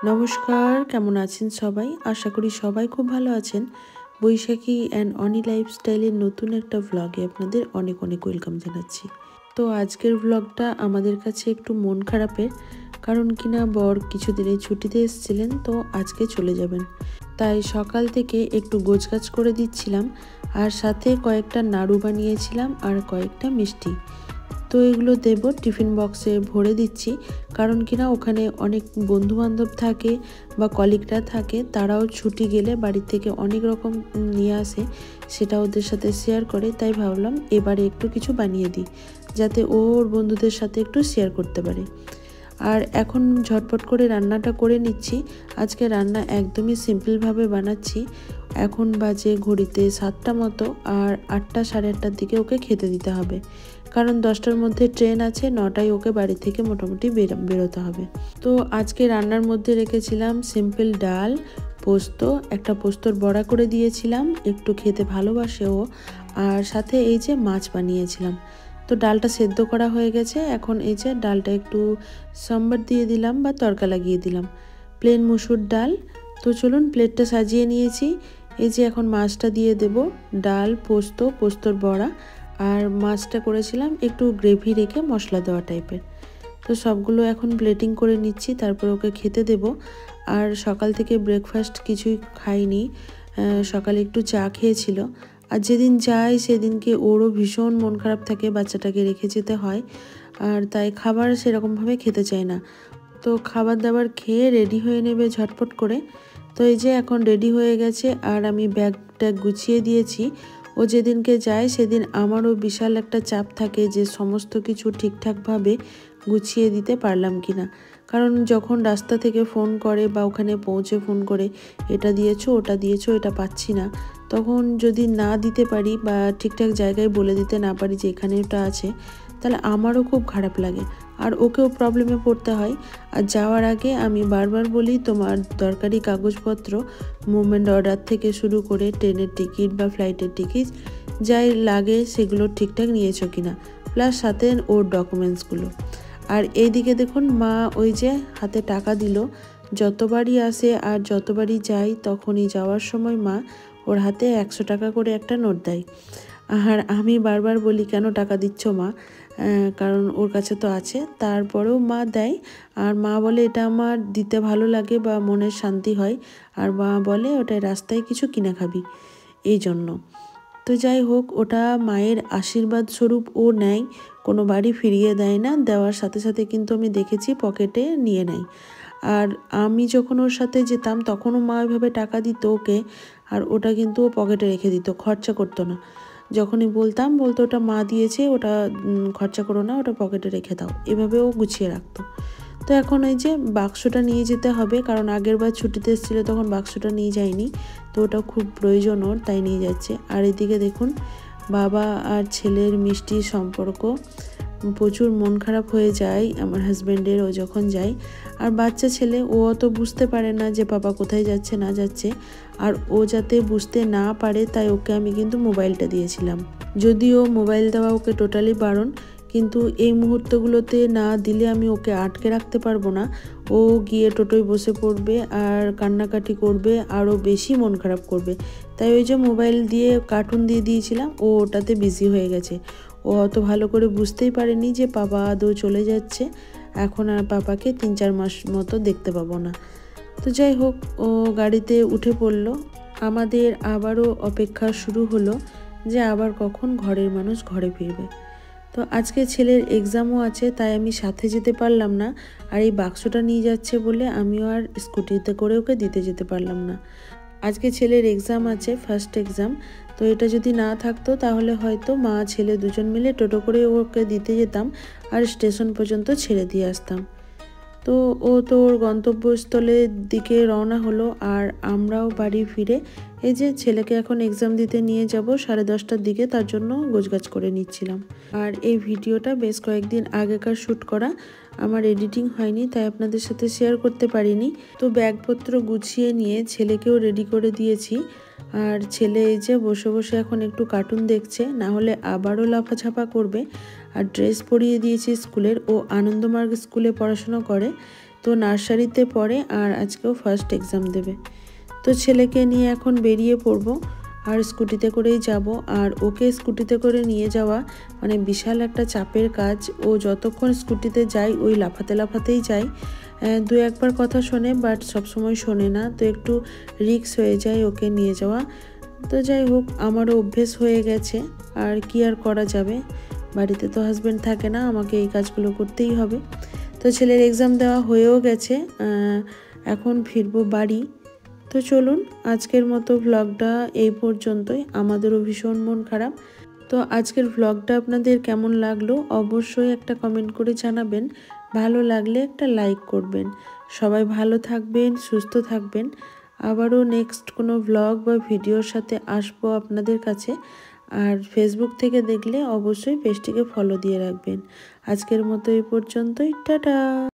নমস্কার, কেমন আছেন সবাই? আশা করি সবাই খুব ভালো আছেন। বৈশাখী অ্যান্ড অনি লাইফস্টাইলের নতুন একটা ভ্লগে আপনাদের অনেক অনেক ওয়েলকাম জানাচ্ছি। তো আজকের ভ্লগটা আমাদের কাছে একটু মন খারাপের, কারণ কিনা বর কিছুদিনের ছুটিতে এসেছিলেন, তো আজকে চলে যাবেন। তাই সকাল থেকে একটু গোছগাছ করে দিচ্ছিলাম, আর সাথে কয়েকটা নাড়ু বানিয়েছিলাম আর কয়েকটা মিষ্টি। তো এগুলো দেব টিফিন বক্সে ভরে দিচ্ছি, কারণ কিনা ওখানে অনেক বন্ধুবান্ধব থাকে বা কলিগরা থাকে, তারাও ছুটি গেলে বাড়ি থেকে অনেক রকম নিয়ে আসে, সেটা ওদের সাথে শেয়ার করে। তাই ভাবলাম এবারে একটু কিছু বানিয়ে দিই, যাতে ওর বন্ধুদের সাথে একটু শেয়ার করতে পারে। আর এখন ঝটপট করে রান্নাটা করে নিচ্ছি। আজকে রান্না একদমই সিম্পলভাবে বানাচ্ছি। এখন বাজে ঘড়িতে 7টা মতো, আর 8টা সাড়ে 8টার দিকে ওকে খেতে দিতে হবে, কারণ 10টার মধ্যে ট্রেন আছে, 9টায় ওকে বাড়ি থেকে মোটামুটি বেরোতে হবে। তো আজকে রান্নার মধ্যে রেখেছিলাম সিম্পল ডাল, পোস্ত, একটা পোস্তর বড়া করে দিয়েছিলাম, একটু খেতে ভালোবাসে ও, আর সাথে এই যে মাছ বানিয়েছিলাম। তো ডালটা সেদ্ধ করা হয়ে গেছে, এখন এই যে ডালটা একটু সম্বার দিয়ে দিলাম বা তড়কা লাগিয়ে দিলাম, প্লেন মুসুর ডাল। তো চলুন, প্লেটটা সাজিয়ে নিয়েছি। এই যে এখন মাছটা দিয়ে দেব, ডাল, পোস্ত, পোস্তর বড়া, আর মাছটা করেছিলাম একটু গ্রেভি রেখে মশলা দেওয়া টাইপের। তো সবগুলো এখন প্লেটিং করে নিচ্ছি, তারপর ওকে খেতে দেব। আর সকাল থেকে ব্রেকফাস্ট কিছুই খাইনি, সকালে একটু চা খেয়েছিল। আর যেদিন যাই সেদিনকে ওরও ভীষণ মন খারাপ থাকে, বাচ্চাটাকে রেখে যেতে হয়, আর তাই খাবার সেরকমভাবে খেতে চায় না। তো খাবার দাবার খেয়ে রেডি হয়ে নেবে ঝটপট করে। তো এই যে এখন রেডি হয়ে গেছে, আর আমি ব্যাগ ট্যাগ গুছিয়ে দিয়েছি। ও যেদিনকে যায় সেদিন আমারও বিশাল একটা চাপ থাকে যে সমস্ত কিছু ঠিকঠাকভাবে গুছিয়ে দিতে পারলাম কি না। কারণ যখন রাস্তা থেকে ফোন করে বা ওখানে পৌঁছে ফোন করে, এটা দিয়েছো, ওটা দিয়েছো, এটা পাচ্ছি না, তখন যদি না দিতে পারি বা ঠিকঠাক জায়গায় বলে দিতে না পারি যে এখানে ওটা আছে, তাহলে আমারও খুব খারাপ লাগে, আর ওকেও প্রবলেমে পড়তে হয়। আর যাওয়ার আগে আমি বারবার বলি, তোমার দরকারি কাগজপত্র, মুভমেন্ট অর্ডার থেকে শুরু করে ট্রেনের টিকিট বা ফ্লাইটের টিকিট যাই লাগে সেগুলো ঠিকঠাক নিয়েছো কিনা, প্লাস সাথে ওর ডকুমেন্টসগুলো। আর এইদিকে দেখুন, মা ওই যে হাতে টাকা দিল, যতবারই আসে আর যতবারই যাই তখনই যাওয়ার সময় মা ওর হাতে 100 টাকা করে একটা নোট দেয়। আর আমি বারবার বলি, কেন টাকা দিচ্ছ মা, কারণ ওর কাছে তো আছে। তারপরেও মা দেয়, আর মা বলে এটা আমার দিতে ভালো লাগে বা মনের শান্তি হয়, আর মা বলে ওটা রাস্তায় কিছু কিনে খাবি, এই জন্য। তো যাই হোক, ওটা মায়ের আশীর্বাদ স্বরূপ ও নেয়, কোনো বাড়ি ফিরিয়ে দেয় না, দেওয়ার সাথে সাথে কিন্তু আমি দেখেছি পকেটে নিয়ে নেয়। আর আমি যখন ওর সাথে যেতাম তখনও মা ওইভাবে টাকা দিত ওকে, আর ওটা কিন্তু ও পকেটে রেখে দিত, খরচা করতো না। যখনই বলতো ওটা মা দিয়েছে, ওটা খরচা করো না, ওটা পকেটে রেখে দাও, এভাবেও গুছিয়ে রাখতো। তো এখন এই যে বাক্সটা নিয়ে যেতে হবে, কারণ আগের বার ছুটিতে এসেছিলো তখন বাক্সটা নিয়ে যায়নি, তো ওটা খুব প্রয়োজন ওর, তাই নিয়ে যাচ্ছে। আর এদিকে দেখুন, বাবা আর ছেলের মিষ্টির সম্পর্ক, প্রচুর মন খারাপ হয়ে যায় আমার হাজব্যান্ডের ও যখন যায়। আর বাচ্চা ছেলে, ও অত বুঝতে পারে না যে বাবা কোথায় যাচ্ছে না যাচ্ছে, আর ও যাতে বুঝতে না পারে তাই ওকে আমি কিন্তু মোবাইলটা দিয়েছিলাম। যদিও মোবাইল দেওয়া ওকে টোটালি বারণ, কিন্তু এই মুহূর্তগুলোতে না দিলে আমি ওকে আটকে রাখতে পারবো না। ও গিয়ে টোটোয় বসে পড়বে আর কান্নাকাটি করবে, আরও বেশি মন খারাপ করবে। তাই ওই যে মোবাইল দিয়ে কার্টুন দিয়ে দিয়েছিলাম, ও ওটাতে বিজি হয়ে গেছে। ও অত ভালো করে বুঝতেই পারেনি যে পাপা আদৌ চলে যাচ্ছে, এখন আর পাপাকে 3-4 মাস মতো দেখতে পাবো না। তো যাই হোক, ও গাড়িতে উঠে পড়লো। আমাদের আবারও অপেক্ষা শুরু হলো যে আবার কখন ঘরের মানুষ ঘরে ফিরবে। তো আজকে ছেলের এক্সামও আছে, তাই আমি সাথে যেতে পারলাম না, আর এই বাক্সটা নিয়ে যাচ্ছে বলে আমিও আর স্কুটিতে করে ওকে দিতে যেতে পারলাম না। আজকে ছেলের এক্সাম আছে, ফার্স্ট এক্সাম। তো এটা যদি না থাকতো তাহলে হয়তো মা ছেলে দুজন মিলে টোটো করে ওকে দিতে যেতাম, আর স্টেশন পর্যন্ত ছেড়ে দিয়ে আসতাম। তো ও তো ওর গন্তব্যস্থলের দিকে রওনা হলো, আর আমরাও বাড়ি ফিরে এই যে ছেলেকে এখন এক্সাম দিতে নিয়ে যাব 10:30টার দিকে, তার জন্য গোছগাছ করে নিচ্ছিলাম। আর এই ভিডিওটা বেশ কয়েকদিন আগেকার শ্যুট করা, আমার এডিটিং হয়নি, তাই আপনাদের সাথে শেয়ার করতে পারিনি। তো ব্যাগপত্র গুছিয়ে নিয়ে ছেলেকেও রেডি করে দিয়েছি, আর ছেলে এই যে বসে বসে এখন একটু কার্টুন দেখছে, না হলে আবারও লাফাঝাপা করবে। আর ড্রেস পরিয়ে দিয়েছি স্কুলের, ও আনন্দমার্গ স্কুলে পড়াশোনা করে, তো নার্সারিতে পড়ে আর আজকেও ফার্স্ট এক্সাম দেবে। তো ছেলেকে নিয়ে এখন বেরিয়ে পড়বো আর স্কুটিতে করেই যাব। আর ওকে স্কুটিতে করে নিয়ে যাওয়া মানে বিশাল একটা চাপের কাজ। ও যতক্ষণ স্কুটিতে যায় ওই লাফাতে লাফাতেই যায়। দু একবার কথা শোনে বাট সবসময় শোনে না, তো একটু রিস্ক হয়ে যায় ওকে নিয়ে যাওয়া। তো যাই হোক, আমারও অভ্যেস হয়ে গেছে, আর কি আর করা যাবে, বাড়িতে তো হাজব্যান্ড থাকে না, আমাকে এই কাজগুলো করতেই হবে। তো ছেলের এক্সাম দেওয়া হয়েও গেছে, এখন ফিরবো বাড়ি। তো চলুন, আজকের মতো ভ্লগটা এই পর্যন্তই। আমাদেরও ভীষণ মন খারাপ। তো আজকের ভ্লগটা আপনাদের কেমন লাগলো অবশ্যই একটা কমেন্ট করে জানাবেন। ভালো লাগলে একটা লাইক করবেন। সবাই ভালো থাকবেন, সুস্থ থাকবেন। আবারও নেক্সট কোনো ভ্লগ বা ভিডিওর সাথে আসবো আপনাদের কাছে। আর ফেসবুক থেকে দেখলে অবশ্যই পেজটিকে ফলো দিয়ে রাখবেন। আজকের মতো এই পর্যন্তই, টাটা।